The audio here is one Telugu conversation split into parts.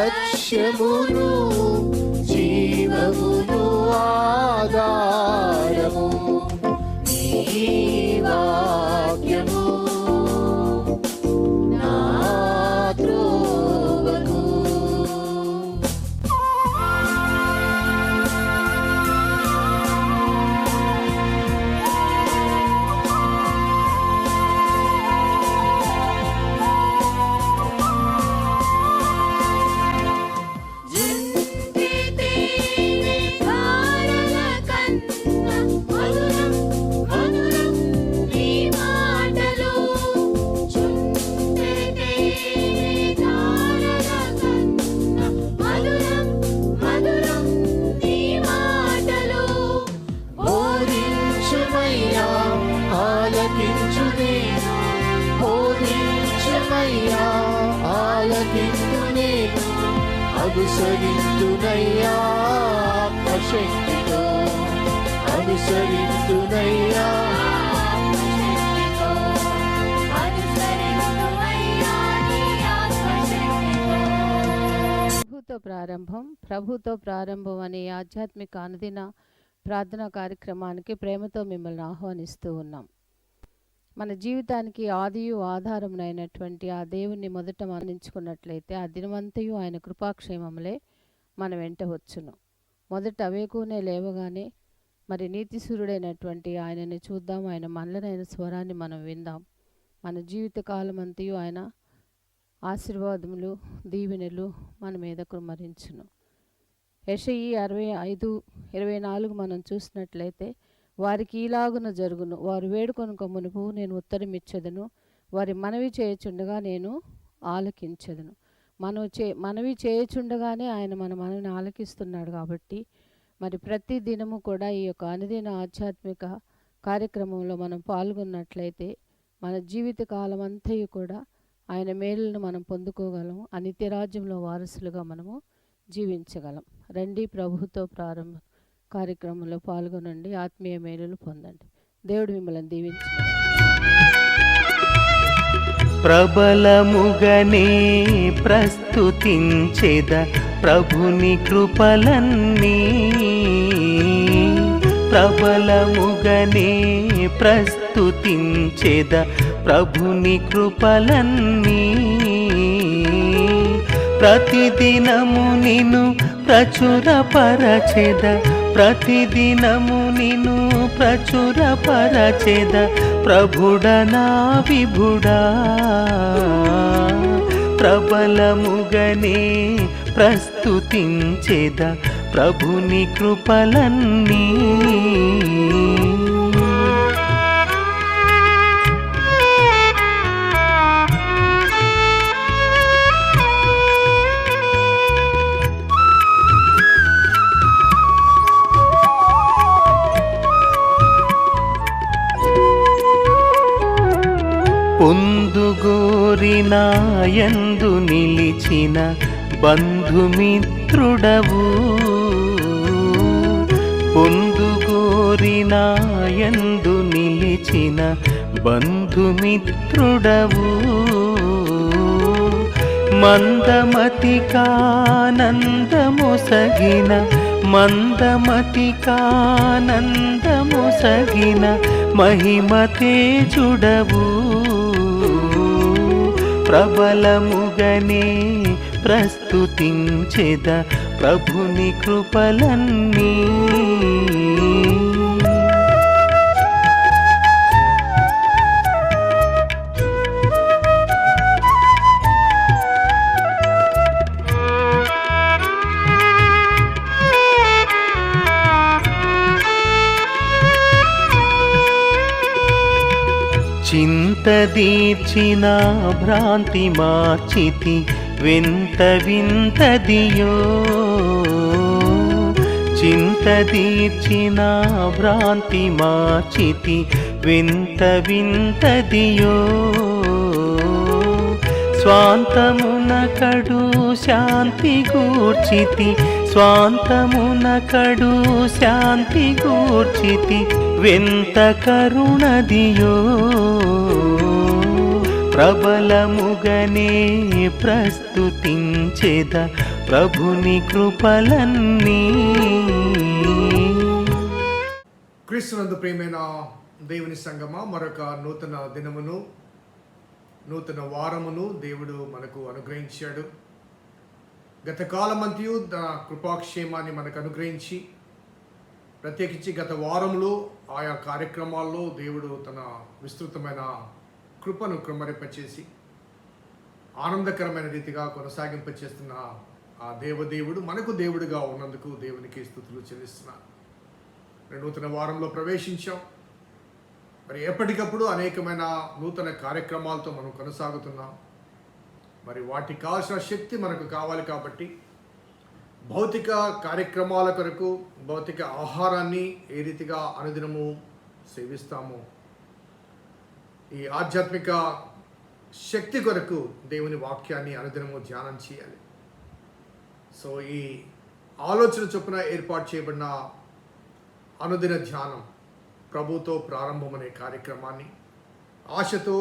లక్ష్యమును జీవమును ఆధారము నీ వాక్యము నా త్రోవకు. అనుసరింతునయ్యా ఆత్మశక్తితో, అనుసరింతునయ్యా ప్రభుతో ప్రారంభం అనే ఆధ్యాత్మిక అనుదిన ప్రార్థనా కార్యక్రమానికి ప్రేమతో మిమ్మల్ని ఆహ్వానిస్తూ ఉన్నాం. మన జీవితానికి ఆదియు ఆధారమునైనటువంటి ఆ దేవుణ్ణి మొదట మరణించుకున్నట్లయితే ఆ దినమంతయు ఆయన కృపాక్షేమములే మన వెంట వచ్చును. మొదట వేకునే లేవగానే మరి నీతిసూరుడైనటువంటి ఆయనని చూద్దాం, ఆయన మనలనైన స్వరాన్ని మనం విందాం. మన జీవిత కాలం అంతయు ఆయన ఆశీర్వాదములు దీవెనలు మన మీద కుమ్మరించును. యెషయి 65:24 మనం చూసినట్లయితే వారికి ఈలాగున జరుగును, వారు వేడుకొనుక మునుపు నేను ఉత్తరమిచ్చెదను, వారి మనవి చేయుచుండగా నేను ఆలకించెదను. మనవి చేయుచుండగానే ఆయన మన మనవిని ఆలకిస్తున్నాడు. కాబట్టి మరి ప్రతి దినము కూడా ఈ యొక్క అనుదిన ఆధ్యాత్మిక కార్యక్రమంలో మనం పాల్గొన్నట్లయితే మన జీవిత కాలం అంతయు కూడా ఆయన మేలులను మనం పొందుకోగలం, ఆ నిత్యరాజ్యంలో వారసులుగా మనము జీవించగలం. రండి, ప్రభుతో ప్రారంభం కార్యక్రమంలో పాల్గొనండి, ఆత్మీయ మేలులు పొందండి. దేవుడు మిమ్మల్ని దీవించు. ప్రబలముగనే ప్రస్తుతించెద ప్రభుని కృపలన్నీ, ప్రబలముగనే ప్రస్తుతించెద ప్రభుని కృపలన్నీ. ప్రతిదినము నిన్ను ప్రచురపరచెద, ప్రతిదినము నిన్ను ప్రచురపరచెద ప్రభుడనా విభుడా. ప్రబలముగనే ప్రస్తుతించెద ప్రభుని కృపలన్నీ. పొందుగోరిన యందు నిలిచిన బంధుమిత్రుడవు, పొందుగోరిన యందు నిలిచిన బంధుమిత్రుడవు. మందమతికానందమొసగిన, మందమతికానందమొసగిన మహిమతేజుడవు. ప్రబలముగనే ప్రస్తుతించెద ప్రభుని కృపలన్నీ. చింతదీర్చిన భ్రాంతి మార్చితి వింత వింతదియో, చింతదీర్చిన భ్రాంతి మార్చితి వింత వింతదియో. స్వాంతమున కడు శాంతి గూర్చితి, స్వాంతమున కడు శాంతి గూర్చితి వింత కరుణదియో. ప్రబలముగనే ప్రస్తుతించెద ప్రభుని కృపలన్నీ. క్రీస్తునందు ప్రియమైన దేవుని సంగమా, మరొక నూతన దినమును నూతన వారమును దేవుడు మనకు అనుగ్రహించాడు. గత కాలమంతయు తన కృపాక్షేమాన్ని మనకు అనుగ్రహించి, ప్రత్యేకించి గత వారంలో ఆయా కార్యక్రమాల్లో దేవుడు తన విస్తృతమైన కృపను క్రమరింపచేసి ఆనందకరమైన రీతిగా కొనసాగింపచేస్తున్న ఆ దేవదేవుడు మనకు దేవుడిగా ఉన్నందుకు దేవునికి స్తుతులు చెల్లిస్తున్నాను. నూతన వారంలో ప్రవేశించాం. మరి ఎప్పటికప్పుడు అనేకమైన నూతన కార్యక్రమాలతో మనం కొనసాగుతున్నాం. మరి వాటికి కావాల్సిన శక్తి మనకు కావాలి కాబట్టి భౌతిక కార్యక్రమాల కొరకు భౌతిక ఆహారాన్ని ఏ రీతిగా అనుదినము సేవిస్తామో, ఈ ఆధ్యాత్మిక శక్తి కొరకు దేవుని వాక్యాన్ని అనుదినము ధ్యానం చేయాలి. సో ఈ ఆలోచన చొప్పున ఏర్పాటు చేయబడిన అనుదిన ధ్యానం ప్రభుతో ప్రారంభం అనే కార్యక్రమాన్ని ఆశతో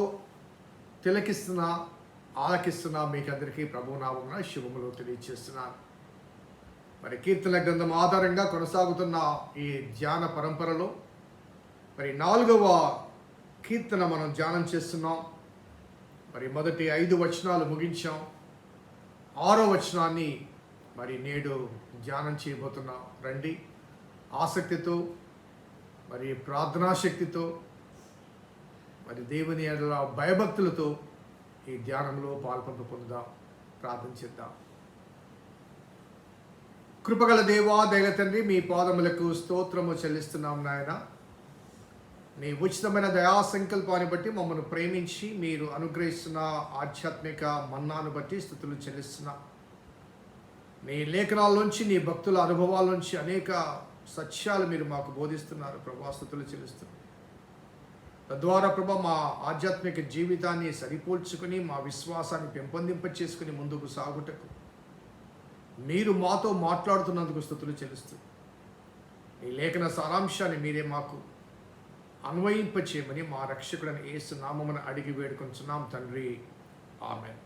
ఆలకిస్తున్నా మీకు అందరికీ ప్రభునామమున శుభములు తెలియజేస్తున్నాను. మరి కీర్తన గ్రంథం ఆధారంగా కొనసాగుతున్న ఈ ధ్యాన పరంపరలో మరి 4వ కీర్తన మనం ధ్యానం చేస్తున్నాం. మరి మొదటి 5 వచనాలు ముగించాం. 6వ వచనాన్ని మరి నేడు ధ్యానం చేయబోతున్నాం. రండి, ఆసక్తితో మరి ప్రార్థనాశక్తితో మరి దేవుని ఎడల భయభక్తులతో ఈ ధ్యానంలో పాల్పంపు పొందుదాం. ప్రార్థన చేద్దాం. కృపగల దేవా, దయగల తండ్రి, మీ పాదములకు స్తోత్రము చెల్లిస్తున్నాం నాయన. నీ ఉచితమైన దయా సంకల్పాన్ని బట్టి మమ్మల్ని ప్రేమించి మీరు అనుగ్రహిస్తున్న ఆధ్యాత్మిక మన్నాను బట్టి స్తుతులు చెల్లిస్తున్నా. నీ లేఖనాల్లోంచి, నీ భక్తుల అనుభవాల్లోంచి అనేక సత్యాలు మీరు మాకు బోధిస్తున్నారు ప్రభా. స్తుతులు చెల్లిస్తున్నారు. తద్వారా ప్రభా మా ఆధ్యాత్మిక జీవితాన్ని సరిపోల్చుకుని మా విశ్వాసాన్ని పెంపొందింపచేసుకుని ముందుకు సాగుటకు మీరు మాతో మాట్లాడుతున్నందుకు స్తుతులు చెల్లిస్తూ ఈ లేఖన సారాంశాన్ని మీరే మాకు అన్వయింపచేయమని మా రక్షకుడైన యేసు నామమున అడిగి వేడుకొంచున్నాం తండ్రి, ఆమేన్.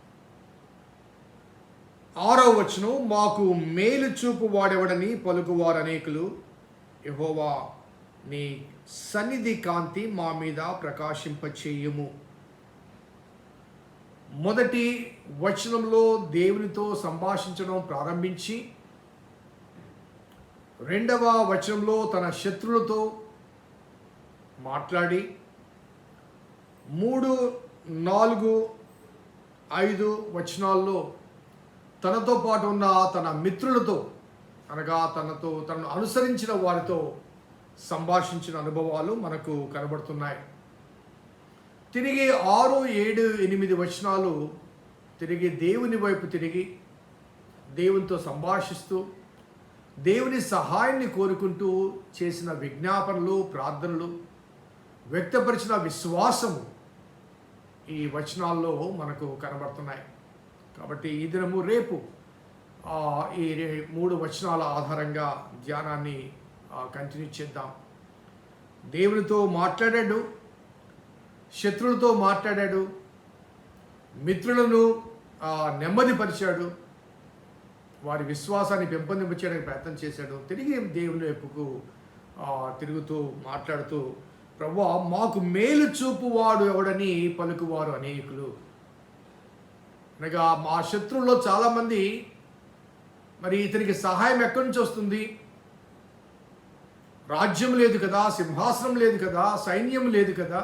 6వ వచనం, మాకు మేలు చూపు వాడెవడని పలుకువారు అనేకులు, యెహోవా నీ సన్నిధి కాంతి మా మీద ప్రకాశింపచేయుము. మొదటి వచనంలో దేవునితో సంభాషించడం ప్రారంభించి 2వ వచనంలో తన శత్రులతో మాట్లాడి 3, 4, 5 వచనాల్లో తనతో పాటు ఉన్న తన మిత్రులతో, అనగా తనను అనుసరించిన వారితో సంభాషించిన అనుభవాలు మనకు కనబడుతున్నాయి. తిరిగి 6, 7, 8 వచనాలు తిరిగి దేవుని వైపు తిరిగి దేవునితో సంభాషిస్తూ దేవుని సహాయాన్ని కోరుకుంటూ చేసిన విజ్ఞాపనలు, ప్రార్థనలు, వ్యక్తపరిచిన విశ్వాసము ఈ వచనాల్లో మనకు కనబడుతున్నాయి. కాబట్టి ఈ దినము రేపు ఈ 3 వచనాల ఆధారంగా ధ్యానాన్ని కంటిన్యూ చేద్దాం. దేవునితో మాట్లాడాడు, శత్రులతో మాట్లాడాడు, మిత్రులను నెమ్మదిపరిచాడు, వారి విశ్వాసాన్ని పెంపొందించడానికి ప్రయత్నం చేశాడు. తిరిగి దేవుని వైపుకు తిరుగుతూ మాట్లాడుతూ, ప్రభువా మాకు మేలు చూపువాడు ఎవడని పలుకువారు అనేకులు. అనగా మా శత్రువుల్లో చాలామంది మరి ఇతనికి సహాయం ఎక్కడి నుంచి వస్తుంది? రాజ్యం లేదు కదా, సింహాసనం లేదు కదా, సైన్యం లేదు కదా,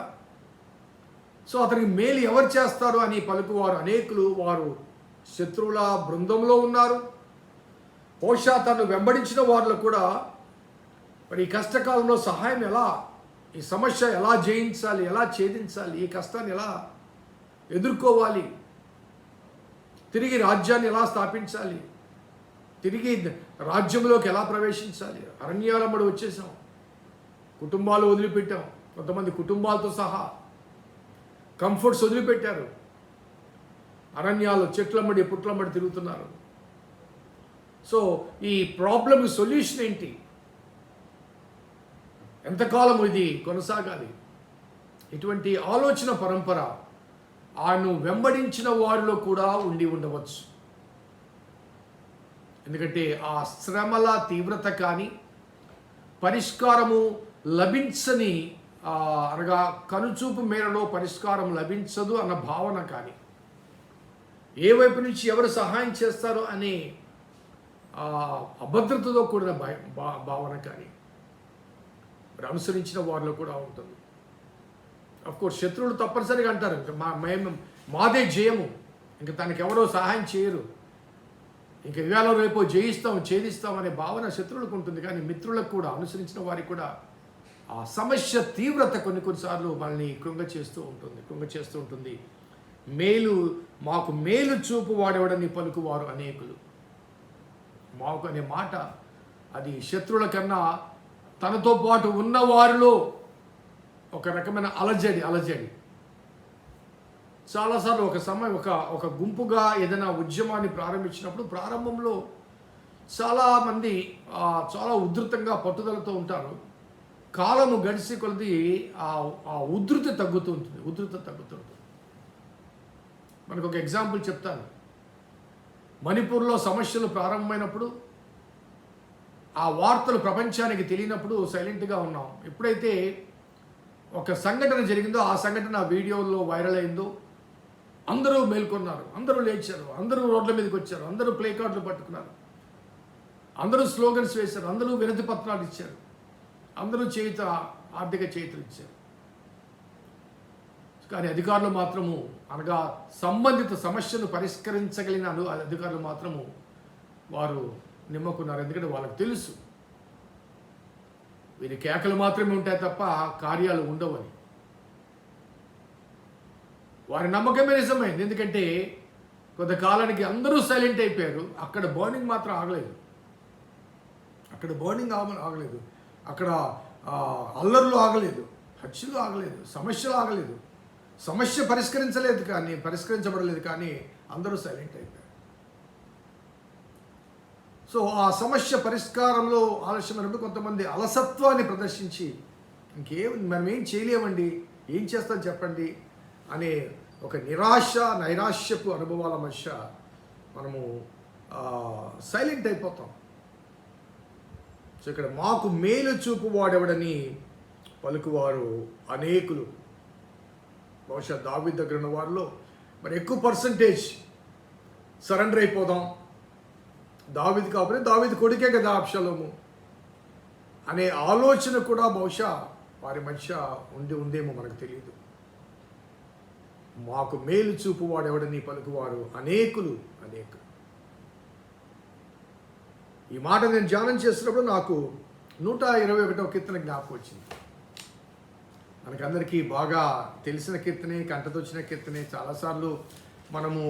సో అతనికి మేలు ఎవరు చేస్తారు అని పలుకువారు అనేకులు. వారు శత్రువుల బృందంలో ఉన్నారు. బహుశా తను వెంబడించిన వారిలో కూడా మరి ఈ కష్టకాలంలో సహాయం ఎలా, ఈ సమస్య ఎలా జయించాలి, ఎలా ఛేదించాలి, ఈ కష్టాన్ని ఎలా ఎదుర్కోవాలి, తిరిగి రాజ్యాన్ని ఎలా స్థాపించాలి, తిరిగి రాజ్యంలోకి ఎలా ప్రవేశించాలి. అరణ్యాలమ్మడి వచ్చేసాం, కుటుంబాలు వదిలిపెట్టాం, కొంతమంది కుటుంబాలతో సహా కంఫర్ట్స్ వదిలిపెట్టారు, అరణ్యాలు చెట్లమ్మడి పుట్లమ్మడి తిరుగుతున్నారు. సో ఈ ప్రాబ్లమ్ సొల్యూషన్ ఏంటి? ఎంతకాలం ఇది కొనసాగాలి? ఇటువంటి ఆలోచన పరంపర ఆయన వెంబడించిన వారిలో కూడా ఉండి ఉండవచ్చు. ఎందుకంటే ఆ శ్రమల తీవ్రత కానీ, పరిష్కారము లభించని అనగా కనుచూపు మేరలో పరిష్కారం లభించదు అన్న భావన కానీ, ఏ వైపు నుంచి ఎవరు సహాయం చేస్తారో అనే అభద్రతతో కూడిన భావన కానీ మరి అనుసరించిన వారిలో కూడా ఉంటుంది. అఫ్కోర్స్ శత్రువులు తప్పనిసరిగా అంటారు, ఇంకా మాదే జయము, ఇంకా తనకి ఎవరో సహాయం చేయరు, ఇంకా ఇవాళ రేపు జయిస్తాం ఛేదిస్తాం అనే భావన శత్రువులకు ఉంటుంది. కానీ మిత్రులకు కూడా, అనుసరించిన వారికి కూడా ఆ సమస్య తీవ్రత కొన్నిసార్లు మనల్ని కృంగ చేస్తూ ఉంటుంది. మాకు మేలు చూపు వాడెవడని పలుకువారు అనేకులు. మాకు అనే మాట అది శత్రువుల కన్నా తనతో పాటు ఉన్న వారిలో ఒక రకమైన అలజడి. చాలాసార్లు ఒక గుంపుగా ఏదైనా ఉద్యమాన్ని ప్రారంభించినప్పుడు ప్రారంభంలో చాలామంది చాలా ఉధృతంగా పట్టుదలతో ఉంటారు. కాలము గడిచి కొలది ఆ ఉధృతి తగ్గుతుంటుంది. మనకు ఒక ఎగ్జాంపుల్ చెప్తాను. మణిపూర్లో సమస్యలు ప్రారంభమైనప్పుడు ఆ వార్తలు ప్రపంచానికి తెలియనప్పుడు సైలెంట్గా ఉన్నాం. ఎప్పుడైతే ఒక సంఘటన జరిగిందో, ఆ సంఘటన వీడియోలో వైరల్ అయిందో, అందరూ మేల్కొన్నారు, అందరూ లేచారు, అందరూ రోడ్ల మీదకి వచ్చారు, అందరూ ప్లే కార్డులు పట్టుకున్నారు, అందరూ స్లోగన్స్ వేశారు, అందరూ వినతి పత్రాలు ఇచ్చారు, అందరూ ఆర్థిక చేతులు ఇచ్చారు. కానీ అధికారులు మాత్రము, అనగా సంబంధిత సమస్యను పరిష్కరించగలిగిన అధికారులు మాత్రము వారు నిమ్మకున్నారు. ఎందుకంటే వాళ్ళకి తెలుసు వీరి కేకలు మాత్రమే ఉంటాయి తప్ప కార్యాలు ఉండవని. వారి నమ్మకమే నిజమైంది. ఎందుకంటే కొంతకాలానికి అందరూ సైలెంట్ అయిపోయారు. అక్కడ బర్నింగ్ మాత్రం ఆగలేదు. అక్కడ అల్లర్లు ఆగలేదు, హత్యలు ఆగలేదు, సమస్యలు ఆగలేదు. సమస్య పరిష్కరించబడలేదు కానీ అందరూ సైలెంట్ అయిపోయారు. సో ఆ సమస్య పరిష్కారంలో ఆలస్యమైనప్పుడు కొంతమంది అలసత్వాన్ని ప్రదర్శించి మనం ఏం చేయలేమండి, ఏం చేస్తాం చెప్పండి అనే ఒక నైరాశ్యపు అనుభవాల మధ్య మనము సైలెంట్ అయిపోతాం. సో ఇక్కడ మాకు మేలు చూపు వాడెవడని పలుకువారు అనేకులు. బహుశా దావీదు దగ్గర ఉన్న వారిలో మరి ఎక్కువ పర్సంటేజ్ సరెండర్ అయిపోదాం, దావీదు కాకపోతే దావీదు కొడుకే కదా అబ్షాలోము అనే ఆలోచన కూడా బహుశా వారి మధ్య ఉందేమో మనకు తెలియదు. మాకు మేలు చూపు వాడెవడని పలుకువారు అనేకులు. ఈ మాట నేను ధ్యానం చేస్తున్నప్పుడు నాకు 121వ కీర్తన జ్ఞాపకం వచ్చింది. మనకందరికీ బాగా తెలిసిన కీర్తనే, కంటతొచ్చిన కీర్తనే. చాలాసార్లు మనము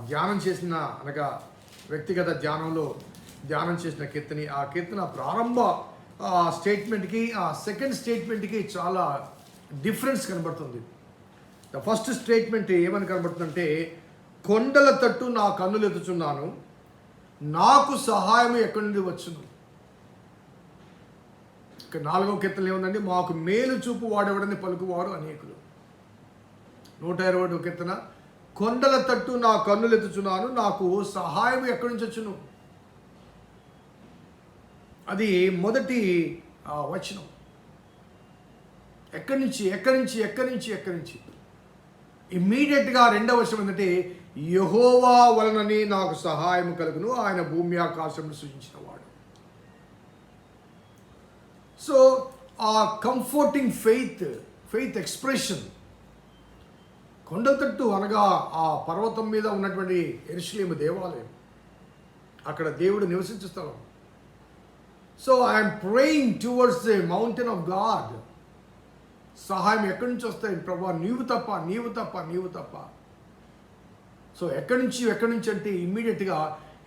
ధ్యానం చేసిన, అనగా వ్యక్తిగత ధ్యానం చేసిన కీర్తని. ఆ కీర్తన ప్రారంభ స్టేట్మెంట్కి సెకండ్ స్టేట్మెంట్కి చాలా డిఫరెన్స్ కనబడుతుంది. ద ఫస్ట్ స్టేట్మెంట్ ఏమని కనబడుతుందంటే, కొండల తట్టు నా కన్నులు ఎత్తుచున్నాను, నాకు సహాయం ఎక్కడి నుండి వచ్చును. ఇక 4వ కీర్తనలు ఏముందండి, మాకు మేలు చూపు వాడెవడని పలుకువారు అనేకులు. 120వ కీర్తన, కొండల తట్టు నా కన్నులు ఎత్తుచున్నాను, నాకు సహాయం ఎక్కడి నుంచి వచ్చును. అది మొదటి వచనం. ఎక్కడి నుంచి ఇమ్మీడియట్గా రెండవ వచనం ఏంటంటే, యెహోవా వలనని నాకు సహాయం కలుగును, ఆయన భూమి ఆకాశమును సృజించినవాడు. సో ఆ కంఫర్టింగ్ ఫెయిత్ ఎక్స్ప్రెషన్, కొండల తట్టు అనగా ఆ పర్వతం మీద ఉన్నటువంటి యెరూషలేము దేవాలయం, అక్కడ దేవుడు నివసించే స్థలం. So I'm praying towards the mountain of God. సహాయం ఎక్కడి నుంచి వస్తాయి ప్రభువా, నీవు తప్ప. సో ఎక్కడి నుంచి అంటే ఇమ్మీడియట్గా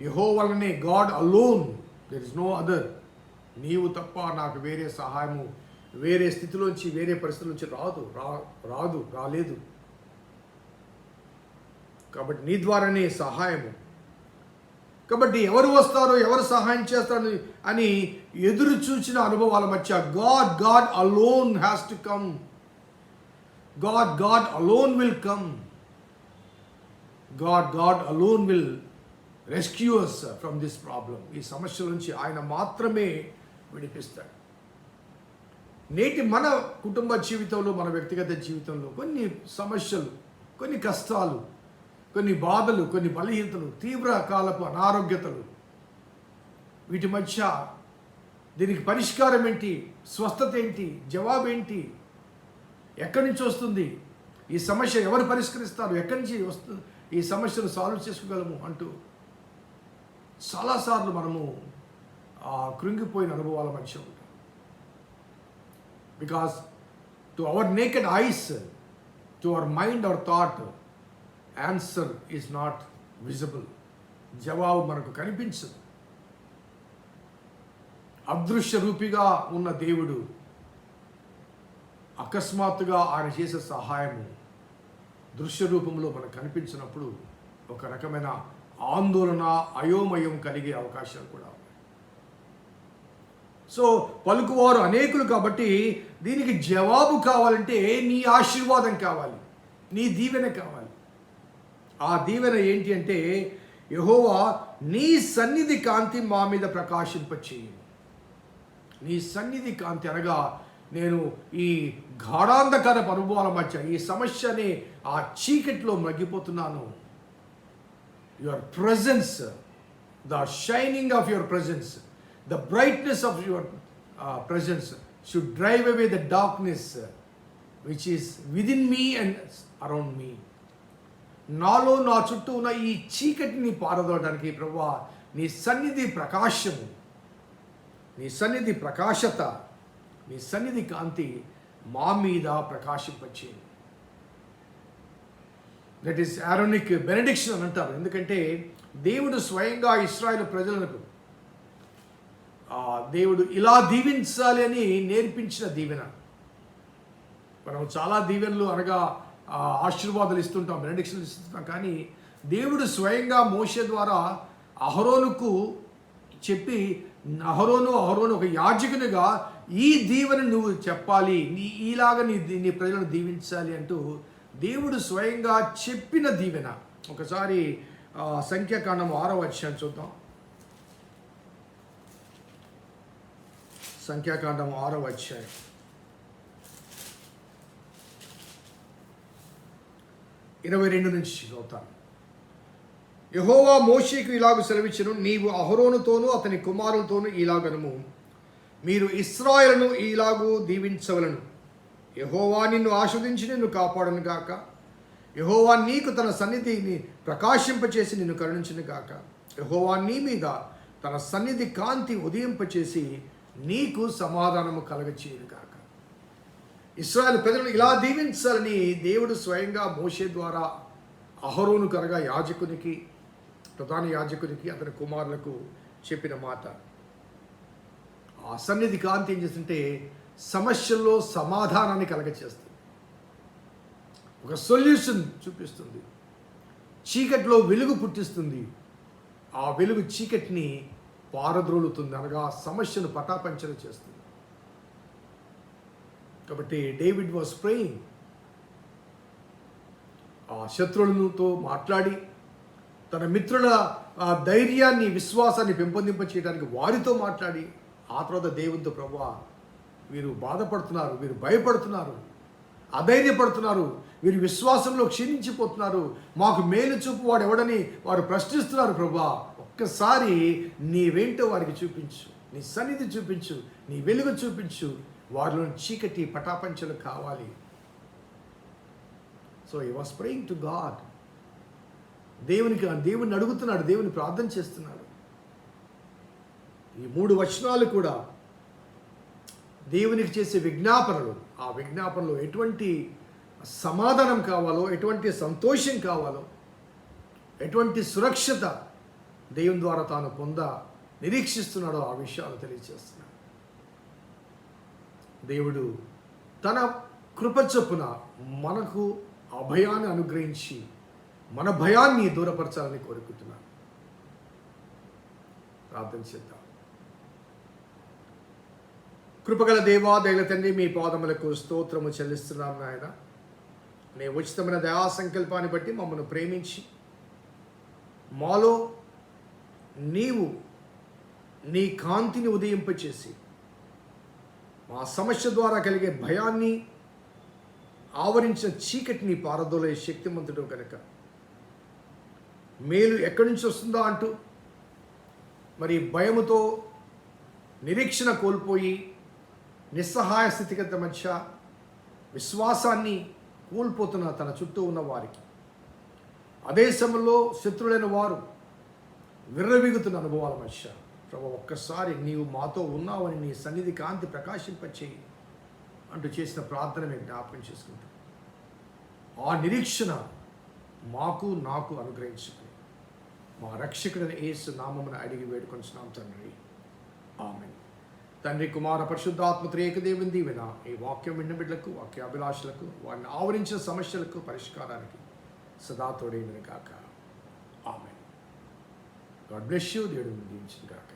యెహోవా వలనే, God alone, there is no other. నీవు తప్ప నాకు వేరే సహాయము వేరే స్థితిలోంచి, వేరే పరిస్థితుల నుంచి రాలేదు. కాబట్టి నీ ద్వారానే సహాయము. కాబట్టి ఎవరు వస్తారో, ఎవరు సహాయం చేస్తారో అని ఎదురు చూచిన అనుభవాల మధ్య God alone has to come. God alone will come. God alone will rescue us from this problem. ఈ సమస్యల నుంచి ఆయన మాత్రమే విడిపిస్తాడు. నేటి మన కుటుంబ జీవితంలో, మన వ్యక్తిగత జీవితంలో కొన్ని సమస్యలు, కొన్ని కష్టాలు, కొన్ని బాధలు, కొన్ని బలహీనతలు, తీవ్ర కాలపు అనారోగ్యతలు, వీటి మధ్య దీనికి పరిష్కారం ఏంటి, స్వస్థత ఏంటి, జవాబు ఏంటి, ఎక్కడి నుంచి వస్తుంది, ఈ సమస్య ఎవరు పరిష్కరిస్తారు, ఎక్కడి నుంచి వస్తుంది, ఈ సమస్యను సాల్వ్ చేసుకోగలము అంటూ చాలాసార్లు మనము కృంగిపోయిన అనుభవాల మధ్య ఉంటాం. Because to our naked ice, to our mind, our thought, answer is not visible. జవాబు మనకు కనిపించదు. అదృశ్య రూపిగా ఉన్న దేవుడు అకస్మాత్తుగా ఆయన చేసే సహాయము దృశ్య రూపంలో మనకు కనిపించినప్పుడు ఒక రకమైన ఆందోళన, అయోమయం కలిగే అవకాశాలు కూడా ఉన్నాయి. సో పలుకువారు అనేకులు కాబట్టి దీనికి జవాబు కావాలంటే నీ ఆశీర్వాదం కావాలి, నీ దీవెన కావాలి. ఆ దీవెన ఏంటి అంటే, యెహోవా నీ సన్నిధి కాంతి మా మీద ప్రకాశింపచేయి. నీ సన్నిధి కాంతి అనగా నేను ఈ గాఢాంధకార అనుభవాల మధ్య, ఈ సమస్యని ఆ చీకటిలో మగ్గిపోతున్నాను. Your presence, the shining of your presence, the brightness of your presence should drive away the darkness which is within me and around me. నాలో, నా చుట్టూ ఉన్న ఈ చీకటిని పారదోయడానికి ప్రభువా నీ సన్నిధి ప్రకాశము, నీ సన్నిధి ప్రకాశత, నీ సన్నిధి కాంతి మా మీద ప్రకాశింపచేయండి. దట్ ఈస్ ఆరోనిక్ బెనడిక్షన్ అని అంటారు. ఎందుకంటే దేవుడు స్వయంగా ఇశ్రాయేలు ప్రజలకు దేవుడు ఇలా దీవించాలి అని నేర్పించిన దీవెన. మనం చాలా దీవెనలు అనగా ఆశీర్వాదాలు ఇస్తుంటాం, బెనడిక్షన్లు ఇస్తుంటాం. కానీ దేవుడు స్వయంగా మోషే ద్వారా అహరోనుకు చెప్పి, అహరోను ఒక యాజకునిగా ఈ దీవెన నువ్వు చెప్పాలి, ఇలాగ నీ ప్రజలను దీవించాలి అంటూ దేవుడు స్వయంగా చెప్పిన దీవెన. ఒకసారి సంఖ్యాకాండం 6వ అధ్యాయం చూద్దాం. సంఖ్యాకాండం 6వ అధ్యాయం 22 నుంచి చదువుతాను. యెహోవా మోషేకు ఇలాగు సెలవిచ్చెను, నీవు అహరోనుతోనూ అతని కుమారులతోనూ ఇలాగనుము, మీరు ఇశ్రాయేలును ఇలాగూ దీవించవలను. యెహోవా నిన్ను ఆశీర్వదించి నిన్ను కాపాడును గాక. యెహోవా నీకు తన సన్నిధిని ప్రకాశింపచేసి నిన్ను కరుణించును గాక. యెహోవా నీ మీద తన సన్నిధి కాంతి ఉదయింపచేసి నీకు సమాధానము కలగచేయును గాక. ఇశ్రాయేలు ప్రజలను ఇలా దీవించాలని దేవుడు స్వయంగా మోషే ద్వారా అహరోను కనగా యాజకునికి, ప్రధాన యాజకునికి, అతని కుమారులకు చెప్పిన మాట. ఆ సన్నిధి కాంతి ఏం చేస్తుంటే సమస్యల్లో సమాధానాన్ని కలగచేస్తుంది, ఒక సొల్యూషన్ చూపిస్తుంది, చీకటిలో వెలుగు పుట్టిస్తుంది. ఆ వెలుగు చీకటిని పారద్రోలుతుంది, అనగా సమస్యను పటాపంచలు చేస్తుంది. కాబట్టి డేవిడ్ వాస్ ప్రేయింగ్. ఆ శత్రువులతో మాట్లాడి తన మిత్రుల ధైర్యాన్ని, విశ్వాసాన్ని పెంపొందింప చేయడానికి వారితో మాట్లాడి, ఆ తర్వాత దేవునితో, ప్రభువా వీరు బాధపడుతున్నారు, వీరు భయపడుతున్నారు, అధైర్యపడుతున్నారు, వీరు విశ్వాసంలో క్షీణించిపోతున్నారు, మాకు మేలు చూపు వాడు ఎవడని వారు ప్రశ్నిస్తున్నారు. ప్రభువా ఒక్కసారి నీవేంటో వారికి చూపించు, నీ సన్నిధి చూపించు, నీ వెలుగు చూపించు, వారిలో చీకటి పటాపంచలు కావాలి. So he was praying to God. దేవుని అడుగుతున్నాడు, దేవుని ప్రార్థన చేస్తున్నాడు. ఈ 3 వచనాలు కూడా దేవునికి చేసే విజ్ఞాపనలు. ఆ విజ్ఞాపనలో ఎటువంటి సమాధానం కావాలో, ఎటువంటి సంతోషం కావాలో, ఎటువంటి సురక్షత దేవుని ద్వారా తాను నిరీక్షిస్తున్నాడో ఆ విషయాలు తెలియజేస్తున్నాడు. దేవుడు తన కృప చొప్పున మనకు అభయాన్ని అనుగ్రహించి మన భయాన్ని దూరపరచాలని కోరుకుంటున్నాను. ప్రార్థన చేద్దాం. కృపగల దేవా, దయల తండ్రి, మీ పాదములకు స్తోత్రము చెల్లిస్తున్నాం నాయన. నీ ఉచితమైన దయా సంకల్పాన్ని బట్టి మమ్మల్ని ప్రేమించి మాలో నీవు నీ కాంతిని ఉదయింపచేసి మా సమస్య ద్వారా కలిగే భయాన్ని ఆవరించిన చీకటిని పారదోలే శక్తిమంతుడు కనుక మేలు ఎక్కడి నుంచి వస్తుందా అంటూ మరి భయముతో నిరీక్షణ కోల్పోయి నిస్సహాయ స్థితిగత మధ్య విశ్వాసాన్ని కోల్పోతున్న తన చుట్టూ ఉన్న వారికి, అదే సమయంలో శత్రులైన వారు విర్రవీగుతున్న అనుభవాల మధ్య ప్రభు ఒక్కసారి నీవు మాతో ఉన్నావని నీ సన్నిధి కాంతి ప్రకాశింపచేయి అంటూ చేసిన ప్రార్థన మేము జ్ఞాపకం చేసుకుంటాం. ఆ నిరీక్షణ నాకు అనుగ్రహించుకుని మా రక్షకుడైన యేసు నామమున అడిగి వేడుకొంచున్నాం తండ్రి, ఆమేన్. తండ్రి, కుమార, పరిశుద్ధాత్మ త్రియేక దేవుని దీవెన ఈ వాక్యం విన్న బిడ్డలకు, వాక్య అభిలాషులకు, వారిని ఆవరించిన సమస్యలకు పరిష్కారానికి సదా తోడైన కాక. ఆమేన్. God bless you. దేవుడు దీవించును కాక.